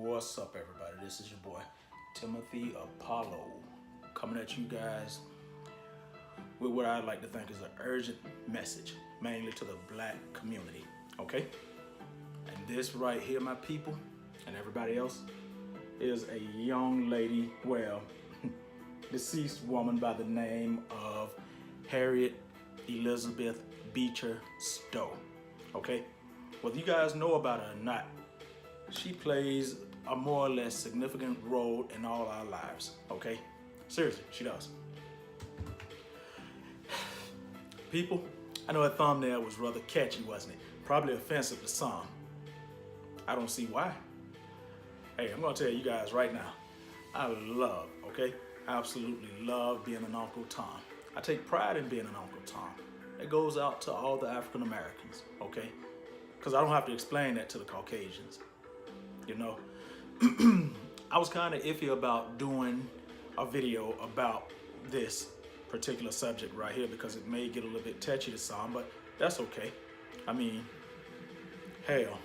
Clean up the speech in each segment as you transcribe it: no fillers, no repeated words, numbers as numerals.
What's up, everybody? This is your boy Timothy Apollo coming at you guys with what I like to think is an urgent message, mainly to the black community. Okay, and this right here, my people, and everybody else, is a young lady, well, deceased woman by the name of Harriet Elizabeth Beecher Stowe. Okay, whether you guys know about her or not, she plays a more or less significant role in all our lives, okay? Seriously, she does. People, I know that thumbnail was rather catchy, wasn't it? Probably offensive to some. I don't see why. Hey, I'm gonna tell you guys right now, I love, okay? I absolutely love being an Uncle Tom. I take pride in being an Uncle Tom. It goes out to all the African Americans, okay? Because I don't have to explain that to the Caucasians. You know, I was kind of iffy about doing a video about this particular subject right here because it may get a little bit touchy to some, but that's okay. I mean, hell,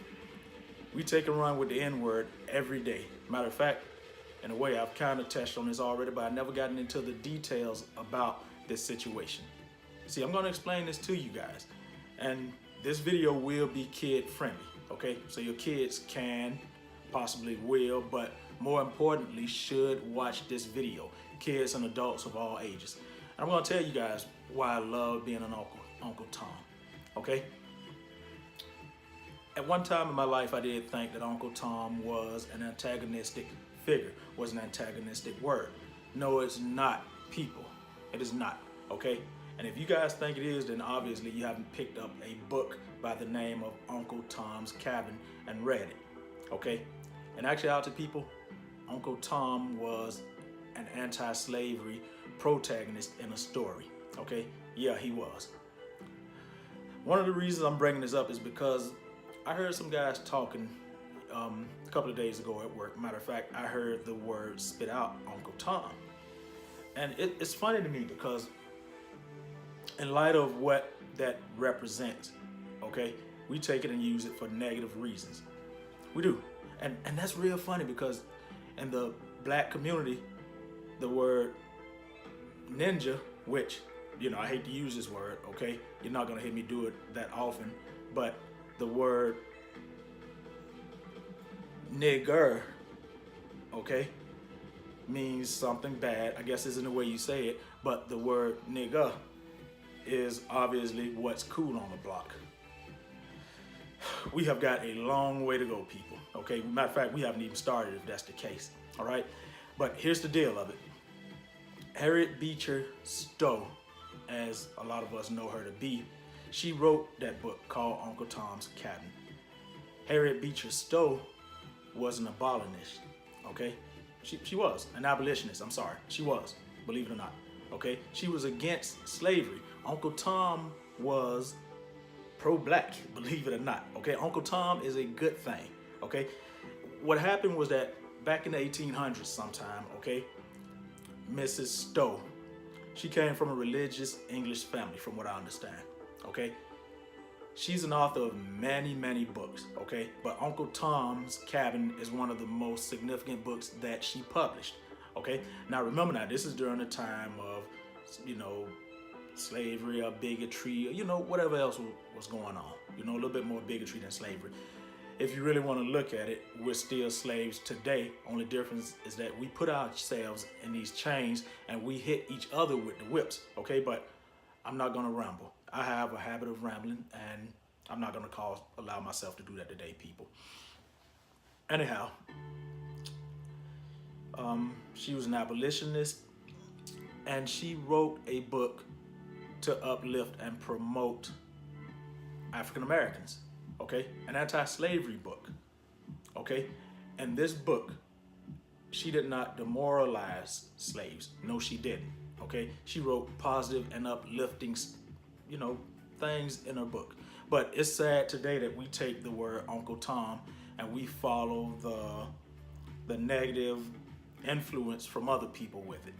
we take a run with the N-word every day. Matter of fact, in a way, I've kind of touched on this already, but I've never gotten into the details about this situation. See, I'm going to explain this to you guys, and this video will be kid friendly, okay? So your kids can, possibly will, but more importantly should watch this video. Kids and adults of all ages. And I'm going to tell you guys why I love being an Uncle Tom, okay? At one time in my life, I did think that Uncle Tom was an antagonistic figure, was an antagonistic word. No, it's not, people. It is not, okay? And if you guys think it is, then obviously you haven't picked up a book by the name of Uncle Tom's Cabin and read it, okay? In actuality, people, Uncle Tom was an anti-slavery protagonist in a story, okay? Yeah, he was. One of the reasons I'm bringing this up is because I heard some guys talking a couple of days ago at work. Matter of fact, I heard the word spit out, Uncle Tom. And it's funny to me because in light of what that represents, okay, we take it and use it for negative reasons. We do. And that's real funny because in the black community, the word ninja, which, you know, I hate to use this word, okay? You're not gonna hear me do it that often, but the word nigger, okay, means something bad. I guess isn't the way you say it, but the word nigga is obviously what's cool on the block. We have got a long way to go, people, okay? Matter of fact, we haven't even started if that's the case, all right? But here's the deal of it. Harriet Beecher Stowe, as a lot of us know her to be, she wrote that book called Uncle Tom's Cabin. Harriet Beecher Stowe was an abolitionist, okay? She was an abolitionist, I'm sorry. She was, believe it or not, okay? She was against slavery. Uncle Tom was pro-black, believe it or not, okay? Uncle Tom is a good thing, okay? What happened was that back in the 1800s sometime, okay, Mrs. Stowe, she came from a religious English family, from what I understand, okay? She's an author of many, many books, okay? But Uncle Tom's Cabin is one of the most significant books that she published, okay? Now remember now, this is during the time of, you know, slavery or bigotry or, you know, whatever else was going on. You know, a little bit more bigotry than slavery. If you really want to look at it, we're still slaves today. Only difference is that we put ourselves in these chains and we hit each other with the whips, okay? But I'm not going to ramble. I have a habit of rambling and I'm not going to allow myself to do that today, people. Anyhow, she was an abolitionist and she wrote a book to uplift and promote African Americans, okay? An anti-slavery book, okay? And this book, she did not demoralize slaves. No, she didn't, okay? She wrote positive and uplifting, you know, things in her book. But it's sad today that we take the word Uncle Tom and we follow the negative influence from other people with it.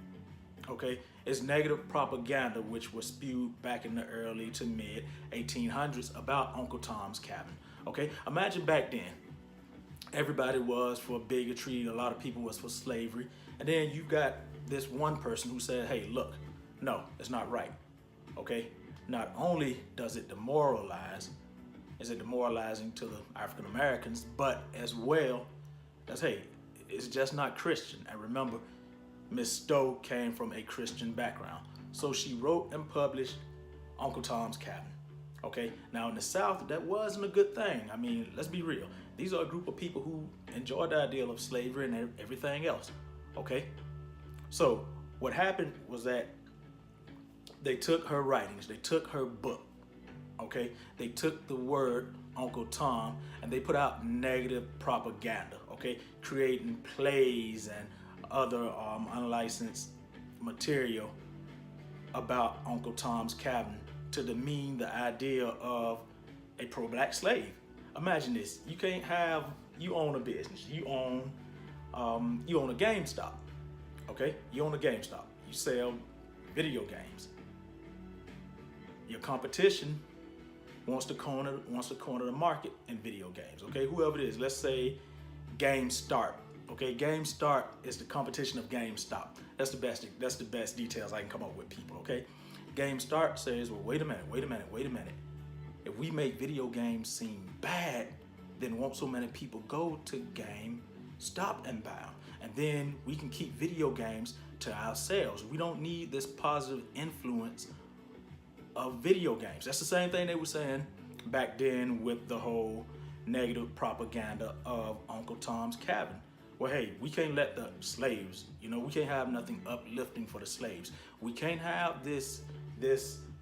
Okay, it's negative propaganda which was spewed back in the early to mid 1800s about Uncle Tom's Cabin. Okay, imagine back then Everybody was for bigotry. A lot of people was for slavery. And then you got this one person who said, hey, look, no, it's not right. Okay? Not only does it demoralize, is it demoralizing to the African Americans, but as well as, hey, it's just not Christian. And remember, Miss Stowe came from a Christian background. So she wrote and published Uncle Tom's Cabin. Okay, now in the South, that wasn't a good thing. I mean, let's be real. These are a group of people who enjoyed the idea of slavery and everything else. Okay, so what happened was that they took her writings, they took her book. Okay, they took the word Uncle Tom and they put out negative propaganda. Okay, creating plays and other unlicensed material about Uncle Tom's Cabin to demean the idea of a pro-black slave. Imagine this: you own a business, you own a GameStop. Okay, you own a GameStop. You sell video games. Your competition wants to corner the market in video games. Okay, whoever it is, let's say GameStart. Okay, GameStart is the competition of GameStop. That's the best details I can come up with, people. Okay, GameStart says, well, wait a minute. If we make video games seem bad, then won't so many people go to GameStop and buy them? And then we can keep video games to ourselves. We don't need this positive influence of video games. That's the same thing they were saying back then with the whole negative propaganda of Uncle Tom's Cabin. Well, hey, we can't let the slaves, we can't have nothing uplifting for the slaves. We can't have this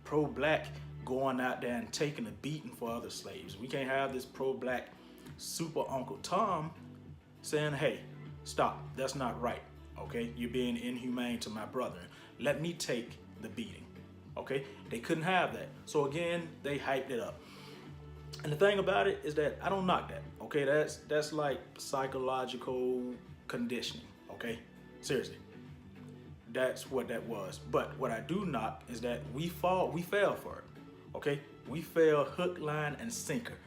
pro-black going out there and taking a beating for other slaves. We can't have this pro-black super Uncle Tom saying, hey, stop, that's not right. Okay, you're being inhumane to my brother. Let me take the beating. Okay, they couldn't have that. So again, they hyped it up. And the thing about it is that I don't knock that. Okay, that's like psychological conditioning. Okay, seriously, that's what that was. But what I do knock is that we fell for it. Okay, we fell hook, line, and sinker.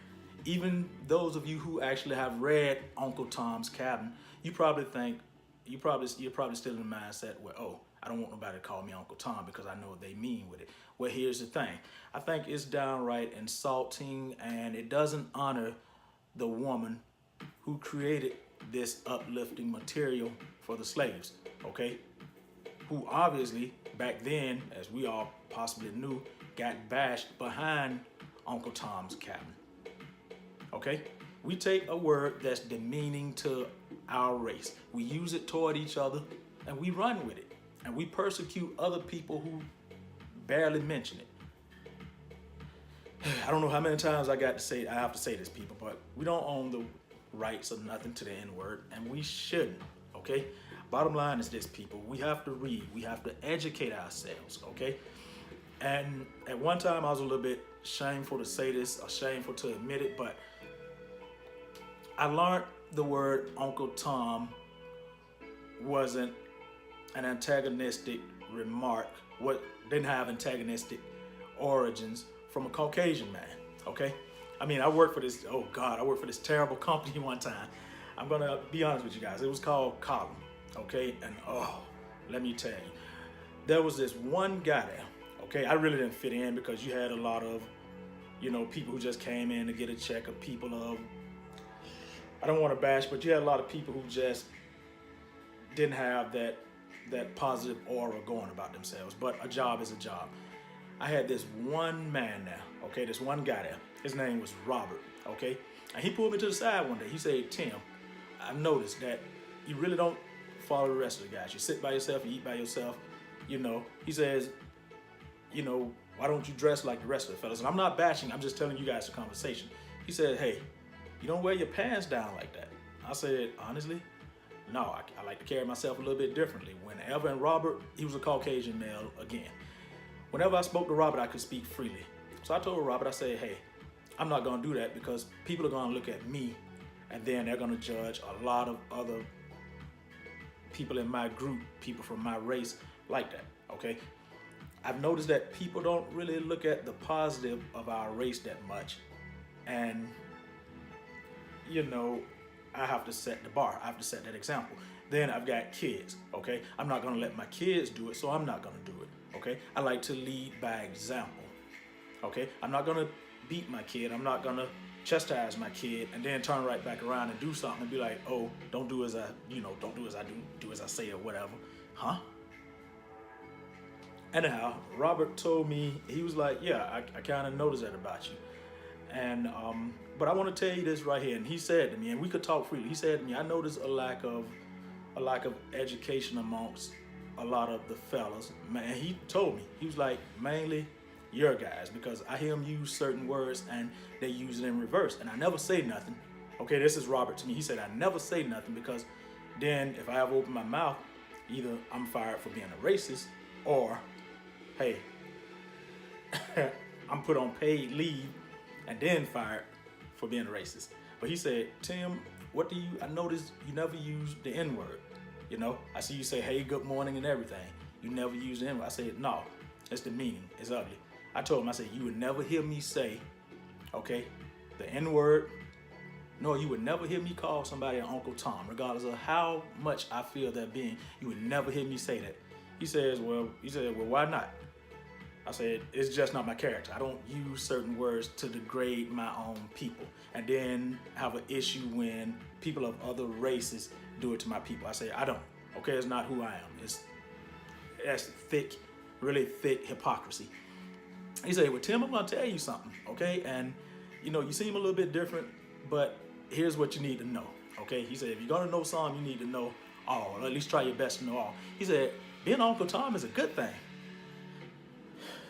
Even those of you who actually have read Uncle Tom's Cabin, you're probably still in the mindset where, oh, I don't want nobody to call me Uncle Tom because I know what they mean with it. Well, here's the thing. I think it's downright insulting, and it doesn't honor the woman who created this uplifting material for the slaves, okay? Who obviously, back then, as we all possibly knew, got bashed behind Uncle Tom's Cabin, okay? We take a word that's demeaning to our race. We use it toward each other, and we run with it. And we persecute other people who barely mention it. I don't know how many times I have to say this, people, but we don't own the rights or nothing to the N-word, and we shouldn't, okay? Bottom line is this, people. We have to read. We have to educate ourselves, okay? And at one time, I was a little bit shameful to say this, or shameful to admit it, but I learned the word Uncle Tom wasn't an antagonistic remark, didn't have antagonistic origins from a Caucasian man, okay? I mean, I worked for this terrible company one time. I'm gonna be honest with you guys. It was called Column, okay? And let me tell you, there was this one guy there, okay? I really didn't fit in because you had a lot of, people who just came in to get a check, of people of, I don't want to bash, but you had a lot of people who just didn't have that positive aura going about themselves. But a job is a job. I had this one man there, okay, this one guy there. His name was Robert, okay? And he pulled me to the side one day. He said, Tim, I've noticed that you really don't follow the rest of the guys. You sit by yourself, you eat by yourself, He says, why don't you dress like the rest of the fellas? And I'm not bashing, I'm just telling you guys the conversation. He said, hey, you don't wear your pants down like that. I said, honestly, no, I like to carry myself a little bit differently. Whenever, and Robert, he was a Caucasian male again. Whenever I spoke to Robert, I could speak freely. So I told Robert, I said, hey, I'm not gonna do that because people are gonna look at me and then they're gonna judge a lot of other people in my group, people from my race like that, okay? I've noticed that people don't really look at the positive of our race that much. And, I have to set the bar. I have to set that example. Then I've got kids, okay? I'm not gonna let my kids do it, so I'm not gonna do it, okay? I like to lead by example, okay? I'm not gonna beat my kid. I'm not gonna chastise my kid and then turn right back around and do something and be like, oh, don't do as I, don't do as I do as I say or whatever. Huh? Anyhow, Robert told me, he was like, yeah, I kind of noticed that about you. And, but I want to tell you this right here. And he said to me, and we could talk freely. He said to me, I noticed a lack of education amongst a lot of the fellas. Man, he told me, he was like, mainly your guys, because I hear them use certain words and they use it in reverse. And I never say nothing. Okay, this is Robert to me. He said, I never say nothing because then if I ever open my mouth, either I'm fired for being a racist or, hey, I'm put on paid leave and then fired for being a racist. But he said, Tim, I noticed you never use the N-word. I see you say, hey, good morning and everything. You never use the N-word. I said, no, it's the meaning. It's ugly. I told him, I said, you would never hear me say, okay, the N-word, nor you would never hear me call somebody an Uncle Tom, regardless of how much I feel that being. You would never hear me say that. He said, well, why not? I said, it's just not my character. I don't use certain words to degrade my own people and then have an issue when people of other races do it to my people. I say, I don't. Okay, it's not who I am. That's thick, really thick hypocrisy. He said, well, Tim, I'm gonna tell you something, okay? And you seem a little bit different, but here's what you need to know, okay? He said, if you're gonna know something, you need to know all, or at least try your best to know all. He said, being Uncle Tom is a good thing.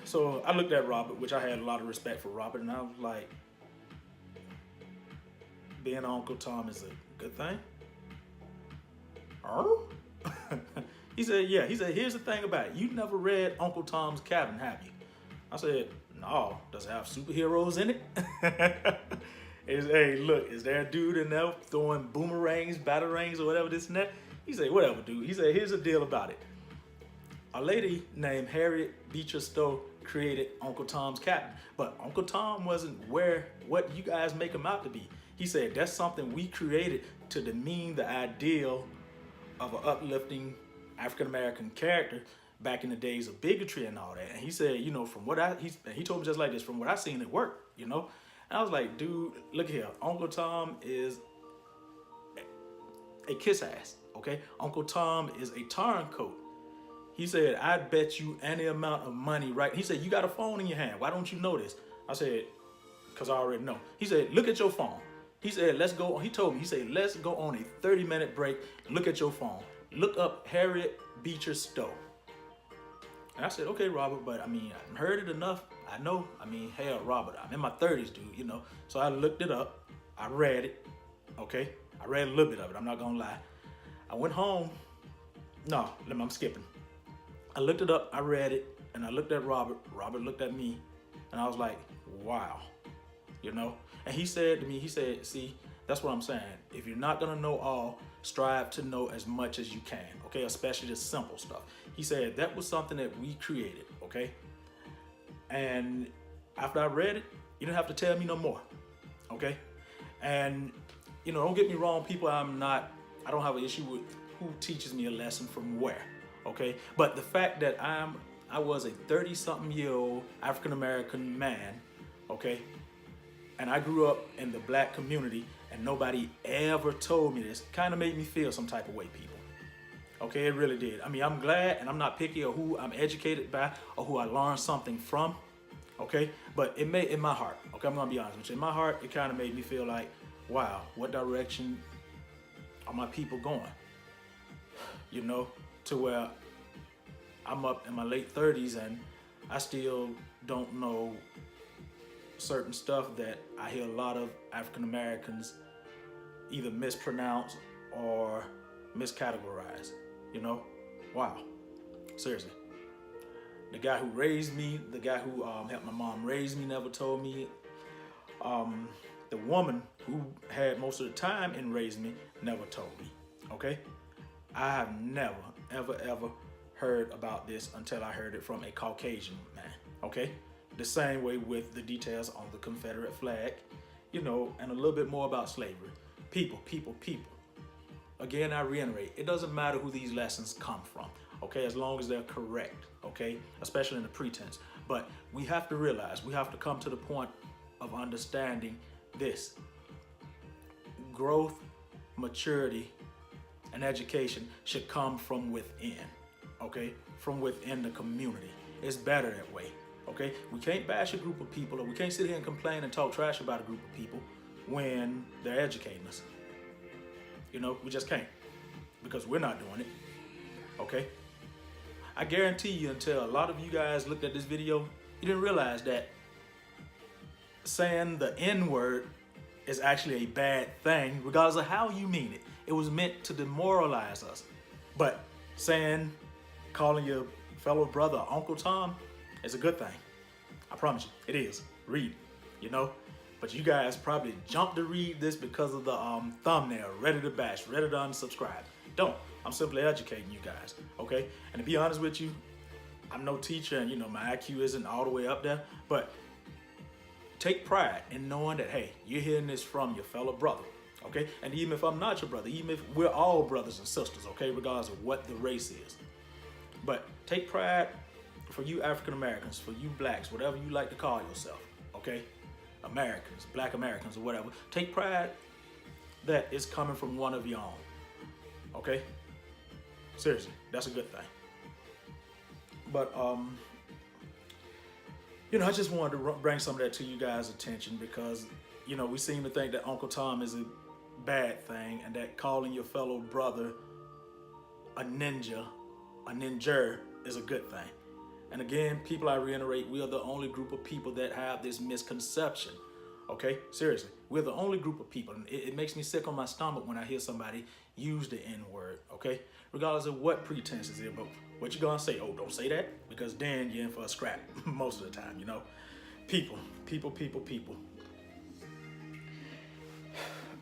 So I looked at Robert, which I had a lot of respect for Robert, and I was like, being Uncle Tom is a good thing? Oh? He said, yeah. He said, here's the thing about it. You never read Uncle Tom's Cabin, have you? I said, no. Does it have superheroes in it? Hey, look, is there a dude in there throwing boomerangs, batarangs, or whatever this and that? He said, whatever, dude. He said, here's the deal about it. A lady named Harriet Beecher Stowe created Uncle Tom's Cabin, but Uncle Tom wasn't what you guys make him out to be. He said, that's something we created to demean the ideal of an uplifting African-American character back in the days of bigotry and all that. And he said, from what he told me just like this, from what I seen it work, And I was like, dude, look here. Uncle Tom is a kiss ass, okay? Uncle Tom is a turncoat. He said, I'd bet you any amount of money, right? He said, you got a phone in your hand. Why don't you know this? I said, because I already know. He said, look at your phone. He said, he told me, he said, let's go on a 30-minute break. Look at your phone. Look up Harriet Beecher Stowe. And I said, okay, Robert, but I've heard it enough. I know, hell, Robert, I'm in my 30s, dude, So I looked it up. I read it, okay? I read a little bit of it, I'm not gonna lie. I went home. No, I'm skipping. I looked it up, I read it, and I looked at Robert. Robert looked at me, and I was like, wow, And he said to me, see, that's what I'm saying. If you're not gonna know all, strive to know as much as you can, okay? Especially the simple stuff. He said that was something that we created, okay? And after I read it, you don't have to tell me no more, okay? And, don't get me wrong, people, I don't have an issue with who teaches me a lesson from where, okay? But the fact that I was a 30-something-year-old African-American man, okay? And I grew up in the black community and nobody ever told me this, kind of made me feel some type of way, people. Okay, it really did. I'm glad, and I'm not picky of who I'm educated by or who I learned something from, okay? But it made, in my heart, okay, I'm gonna be honest with you, in my heart, it kind of made me feel like, wow, what direction are my people going? To where I'm up in my late 30s and I still don't know certain stuff that I hear a lot of African Americans either mispronounce or miscategorize. Wow, seriously. The guy who raised me, the guy who helped my mom raise me, never told me. The woman who had most of the time in raising me never told me. Okay, I have never, ever heard about this until I heard it from a Caucasian man. Okay. The same way with the details on the Confederate flag, and a little bit more about slavery. People, people, people. Again, I reiterate, it doesn't matter who these lessons come from, okay, as long as they're correct, okay, especially in the pretense. But we have to realize, we have to come to the point of understanding this. Growth, maturity, and education should come from within, okay, from within the community. It's better that way, okay? We can't bash a group of people, or we can't sit here and complain and talk trash about a group of people when they're educating us. You know, we just can't, because we're not doing it, okay? I guarantee you, until a lot of you guys looked at this video, you didn't realize that saying the N-word is actually a bad thing, regardless of how you mean it. It was meant to demoralize us. But calling your fellow brother Uncle Tom is a good thing. I promise you, it is. Read, you know? But you guys probably jumped to read this because of the thumbnail, ready to bash, ready to unsubscribe. Don't. I'm simply educating you guys, okay? And to be honest with you, I'm no teacher, and you know, my IQ isn't all the way up there, but take pride in knowing that, hey, you're hearing this from your fellow brother, okay? And even if I'm not your brother, even if we're all brothers and sisters, okay, regardless of what the race is. But take pride for you African Americans, for you blacks, whatever you like to call yourself, okay? Americans, black Americans, or whatever. Take pride that it's coming from one of your own, okay? Seriously, that's a good thing. But, you know, I just wanted to bring some of that to you guys' attention because, you know, we seem to think that Uncle Tom is a bad thing and that calling your fellow brother a ninja is a good thing. And again, people, I reiterate, we are the only group of people that have this misconception, okay? Seriously, we're the only group of people. And it makes me sick on my stomach when I hear somebody use the N-word, okay? Regardless of what pretense is there, but what you gonna say? Oh, don't say that, because then you're in for a scrap most of the time, you know? People.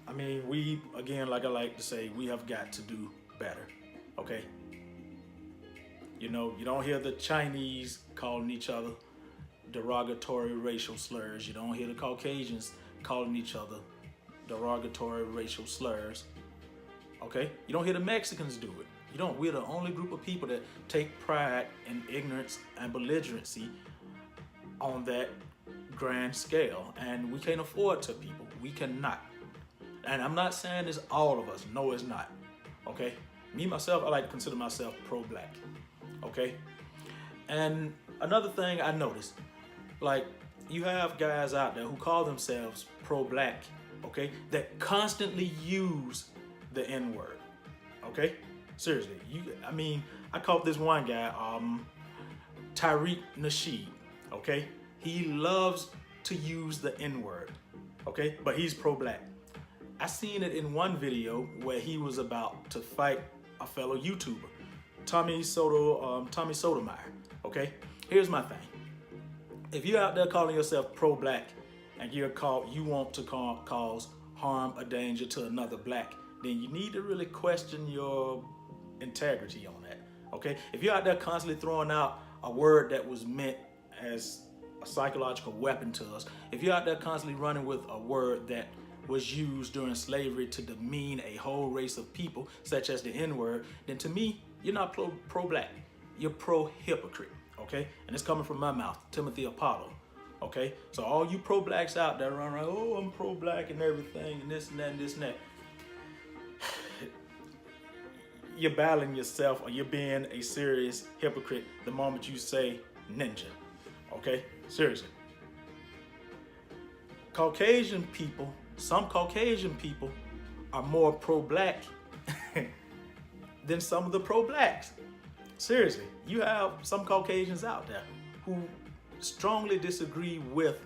I mean, we, again, like I like to say, we have got to do better, okay? You know, you don't hear the Chinese calling each other derogatory racial slurs. You don't hear the Caucasians calling each other derogatory racial slurs. Okay? You don't hear the Mexicans do it. You don't. We're the only group of people that take pride in ignorance and belligerency on that grand scale. And we can't afford to, people. We cannot. And I'm not saying it's all of us. No, it's not. Okay? Me, myself, I like to consider myself pro-black. Okay? And another thing I noticed, like, you have guys out there who call themselves pro-black, okay, that constantly use the N-word, okay? Seriously, I mean, I caught this one guy, Tariq Nasheed, okay? He loves to use the N-word, okay? But he's pro-black. I seen it in one video where he was about to fight a fellow YouTuber, Tommy Sotomayor, okay? Here's my thing. If you're out there calling yourself pro-black and you want to cause harm or danger to another black, then you need to really question your integrity on that, okay? If you're out there constantly throwing out a word that was meant as a psychological weapon to us, if you're out there constantly running with a word that was used during slavery to demean a whole race of people, such as the N-word, then to me, you're not pro-black, you're pro-hypocrite, okay? And it's coming from my mouth, Timothy Apollo, okay? So all you pro-blacks out there running around, oh, I'm pro-black and everything, and this and that and this and that. You're battling yourself, or you're being a serious hypocrite the moment you say ninja, okay? Seriously. Caucasian people, some Caucasian people are more pro-black than some of the pro-blacks. Seriously, you have some Caucasians out there who strongly disagree with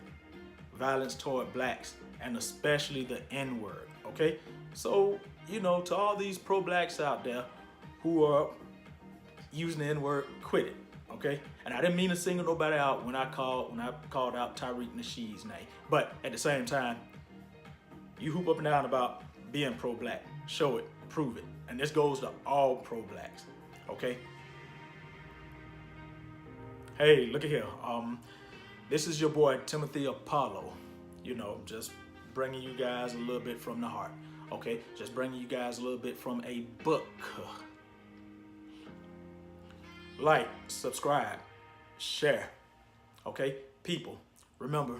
violence toward blacks, and especially the N-word, okay? So, you know, to all these pro-blacks out there who are using the N-word, quit it, okay? And I didn't mean to single nobody out when I called out Tariq Nasheed's name, but at the same time, you hoop up and down about being pro-black. Show it, prove it. And this goes to all pro-blacks, okay? Hey, look at here. This is your boy, Timothy Apollo. You know, just bringing you guys a little bit from the heart. Okay, just bringing you guys a little bit from a book. Like, subscribe, share. Okay, people, remember,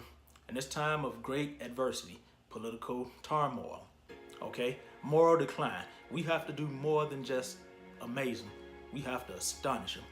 in this time of great adversity, political turmoil, okay, moral decline, we have to do more than just amazing. We have to astonish them.